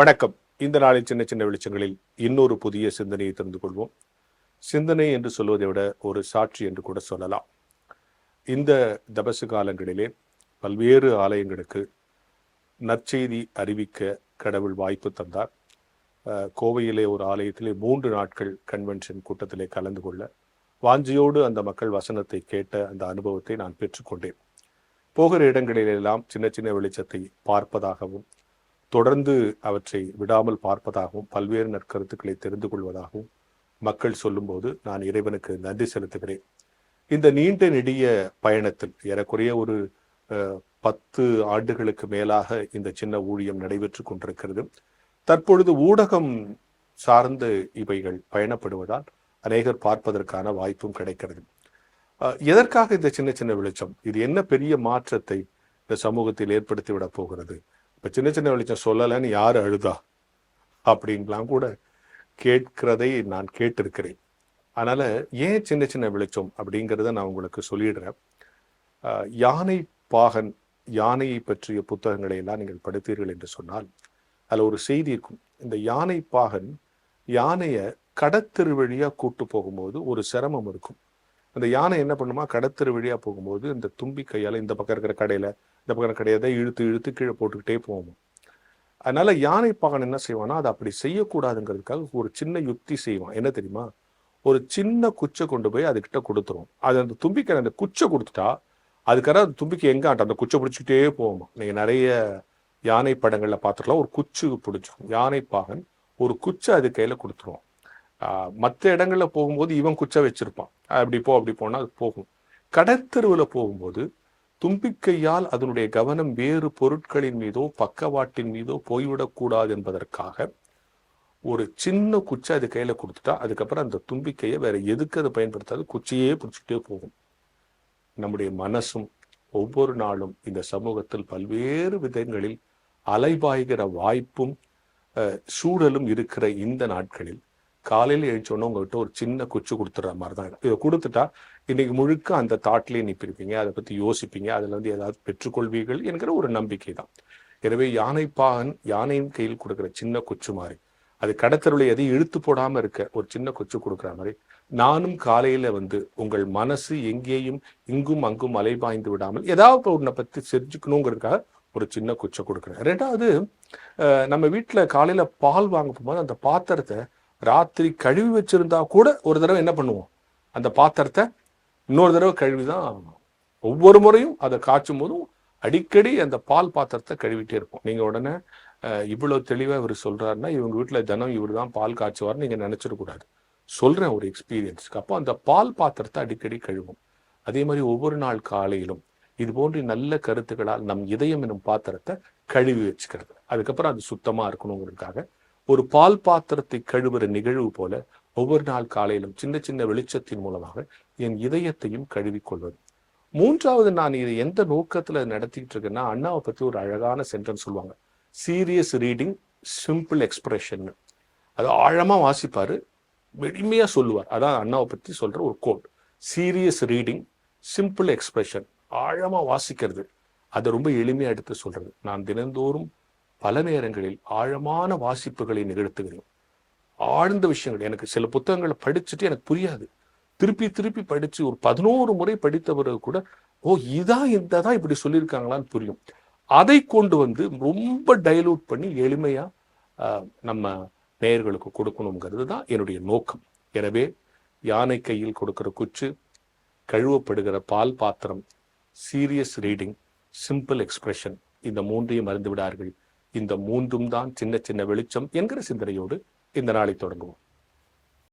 வணக்கம். இந்த நாளில் சின்ன சின்ன வெளிச்சங்களில் இன்னொரு புதிய சிந்தனையை தெரிந்து கொள்வோம். சிந்தனை என்று சொல்வதை விட ஒரு சாட்சி என்று கூட சொல்லலாம். இந்த தபசு காலங்களிலே பல்வேறு ஆலயங்களுக்கு நற்செய்தி அறிவிக்க கடவுள் வாய்ப்பு தந்தார். கோவையிலே ஒரு ஆலயத்திலே 3 நாட்கள் கன்வென்ஷன் கூட்டத்திலே கலந்து கொள்ள வாஞ்சியோடு அந்த மக்கள் வசனத்தை கேட்ட அந்த அனுபவத்தை நான் பெற்றுக்கொண்டேன். போகிற இடங்களிலெல்லாம் சின்ன சின்ன வெளிச்சத்தை பார்ப்பதாகவும் தொடர்ந்து அவற்றை விடாமல் பார்ப்பதாகவும் பல்வேறு நற்கருத்துக்களை தெரிந்து கொள்வதாகவும் மக்கள் சொல்லும்போது நான் இறைவனுக்கு நன்றி செலுத்துகிறேன். இந்த நீண்ட நெடிய பயணத்தில் ஏறக்குறைய ஒரு 10 ஆண்டுகளுக்கு மேலாக இந்த சின்ன ஊழியம் நடைபெற்று கொண்டிருக்கிறது. தற்பொழுது ஊடகம் சார்ந்த இவைகள் பயணப்படுவதால் அநேகர் பார்ப்பதற்கான வாய்ப்பும் கிடைக்கிறது. எதற்காக இந்த சின்ன சின்ன வெளிச்சம்? இது என்ன பெரிய மாற்றத்தை இந்த சமூகத்தில் ஏற்படுத்திவிட போகிறது? இப்போ சின்ன சின்ன வெளிச்சம் சொல்லலைன்னு யார் அழுதா அப்படின்லாம் கூட கேட்கிறதை நான் கேட்டிருக்கிறேன். அதனால் ஏன் சின்ன சின்ன வெளிச்சம் அப்படிங்கிறத நான் உங்களுக்கு சொல்லிடுறேன். யானை பாகன், யானையை பற்றிய புத்தகங்களை எல்லாம் நீங்கள் படித்தீர்கள் என்று சொன்னால் அதில் ஒரு செய்தி இருக்கும். இந்த யானை பாகன் யானையை கடத்தெரு வழியாக கூட்டு போகும்போது ஒரு சிரமம் இருக்கும். அந்த யானை என்ன பண்ணுமா, கடத்தெரு வழியாக போகும்போது இந்த தும்பி கையால் இந்த பக்கம் இருக்கிற கடையில் இந்த பக்கம் கடையை இழுத்து இழுத்து கீழே போட்டுக்கிட்டே போவோம். அதனால யானை பாகன் என்ன செய்வான்னா, அதை அப்படி செய்யக்கூடாதுங்கிறதுக்காக ஒரு சின்ன யுக்தி செய்வான். என்ன தெரியுமா? ஒரு சின்ன குச்சை கொண்டு போய் அதுக்கிட்ட கொடுத்துரும். அது அந்த தும்பிக்கை அந்த குச்சை கொடுத்துட்டா அதுக்காக அந்த தும்பிக்கை எங்க ஆட்டம் அந்த குச்சை பிடிச்சிக்கிட்டே போவோமா. நீங்க நிறைய யானை படங்கள்ல பார்த்துக்கலாம். ஒரு குச்சு பிடிச்சிரும். யானை பாகன் ஒரு குச்சை அது கையில கொடுத்துருவான். மற்ற இடங்கள்ல போகும்போது இவன் குச்சை வச்சிருப்பான். அப்படி போனா அது போகும். கடற்தெருவில் போகும்போது தும்பிக்கையால் அதனுடைய கவனம் வேறு பொருட்களின் மீதோ பக்கவாட்டின் மீதோ போய்விடக்கூடாது என்பதற்காக ஒரு சின்ன குச்சை அது கையில கொடுத்துட்டா அதுக்கப்புறம் அந்த தும்பிக்கையை வேற எதுக்கு அதை பயன்படுத்தாது, குச்சியே பிடிச்சிட்டே போகும். நம்முடைய மனசும் ஒவ்வொரு நாளும் இந்த சமூகத்தில் பல்வேறு விதங்களில் அலைபாய்கிற வாய்ப்பும் சூழலும் இருக்கிற இந்த நாட்களில் காலையில் எழுச்சோன்னா உங்ககிட்ட ஒரு சின்ன குச்சி கொடுத்துட்ற மாதிரி தான். இதை கொடுத்துட்டா இன்னைக்கு முழுக்க அந்த தாட்லேயே நிற்பிருப்பீங்க, அதை பற்றி யோசிப்பீங்க, அதில் ஏதாவது பெற்றுக்கொள்வீர்கள் என்கிற ஒரு நம்பிக்கை தான். எனவே யானைப்பாகன் யானையின் கையில் கொடுக்குற சின்ன குச்சு மாதிரி, அது கடத்தருளை எதையும் இழுத்து போடாமல் இருக்க ஒரு சின்ன குச்சு கொடுக்குற மாதிரி நானும் காலையில் உங்கள் மனசு எங்கேயும் இங்கும் அங்கும் அலைபாய்ந்து விடாமல் ஏதாவது ஒன்றை பற்றி செஞ்சுக்கணுங்கிறதுக்காக ஒரு சின்ன குச்சை கொடுக்குறேன். ரெண்டாவது, நம்ம வீட்டில் காலையில் பால் வாங்க போகும்போது அந்த பாத்திரத்தை ராத்திரி கழுவி வச்சிருந்தா கூட ஒரு தடவை என்ன பண்ணுவோம், அந்த பாத்திரத்தை இன்னொரு தடவை கழுவி தான் ஒவ்வொரு முறையும் அதை காய்ச்சும் போதும் அடிக்கடி அந்த பால் பாத்திரத்தை கழுவிட்டே இருப்போம். நீங்கள் உடனே இவ்வளவு தெளிவாக இவர் சொல்றாருன்னா இவங்க வீட்டில் தினம் இவர் தான் பால் காய்ச்சுவார்னு நீங்கள் நினைச்சிடக்கூடாது. சொல்றேன் ஒரு எக்ஸ்பீரியன்ஸ்க்கு. அப்போ அந்த பால் பாத்திரத்தை அடிக்கடி கழுவும். அதே மாதிரி ஒவ்வொரு நாள் காலையிலும் இது போன்ற நல்ல கருத்துக்களால் நம் இதயம் என்னும் பாத்திரத்தை கழுவி வச்சுக்கிறது. அதுக்கப்புறம் அது சுத்தமா இருக்கணுங்கிறதுக்காக ஒரு பால் பாத்திரத்தை கழுவுற நிகழ்வு போல ஒவ்வொரு நாள் காலையிலும் சின்ன சின்ன வெளிச்சத்தின் மூலமாக என் இதயத்தையும் கழுவிக்கொள்வது. மூன்றாவது, நான் இதை எந்த நோக்கத்துல நடத்திட்டு இருக்கேன்னா, அண்ணாவை பத்தி ஒரு அழகான சென்டென்ஸ் சொல்லுவாங்க, சீரியஸ் ரீடிங் சிம்பிள் எக்ஸ்பிரஷன். அது ஆழமா வாசிப்பாரு, எளிமையா சொல்லுவார். அதான் அண்ணாவை பத்தி சொல்ற ஒரு quote. Serious reading simple expression. ஆழமா வாசிக்கிறது, அதை ரொம்ப எளிமையா எடுத்து சொல்றது. நான் தினந்தோறும் பல நேரங்களில் ஆழமான வாசிப்புகளை நிகழ்த்துகிறேன். ஆழ்ந்த விஷயங்கள், எனக்கு சில புத்தகங்களை படிச்சுட்டு எனக்கு புரியாது, திருப்பி திருப்பி படிச்சு ஒரு 11 முறை படித்தவர்கள் கூட ஓ இதான் இதான் இப்படி சொல்லியிருக்காங்களான்னு புரியும். அதை கொண்டு ரொம்ப டைலூட் பண்ணி எளிமையா நம்ம நேயர்களுக்கு கொடுக்கணுங்கிறது தான் என்னுடைய நோக்கம். எனவே யானை கையில் கொடுக்கிற குச்சு, கழுவப்படுகிற பால் பாத்திரம், சீரியஸ் ரீடிங், சிம்பிள் எக்ஸ்பிரஷன், இந்த மூன்றையும் மறந்து விடார்கள். இந்த மூன்றும் தான் சின்ன சின்ன வெளிச்சம் என்கிற சிந்தனையோடு இந்த நாளை தொடங்குவோம்.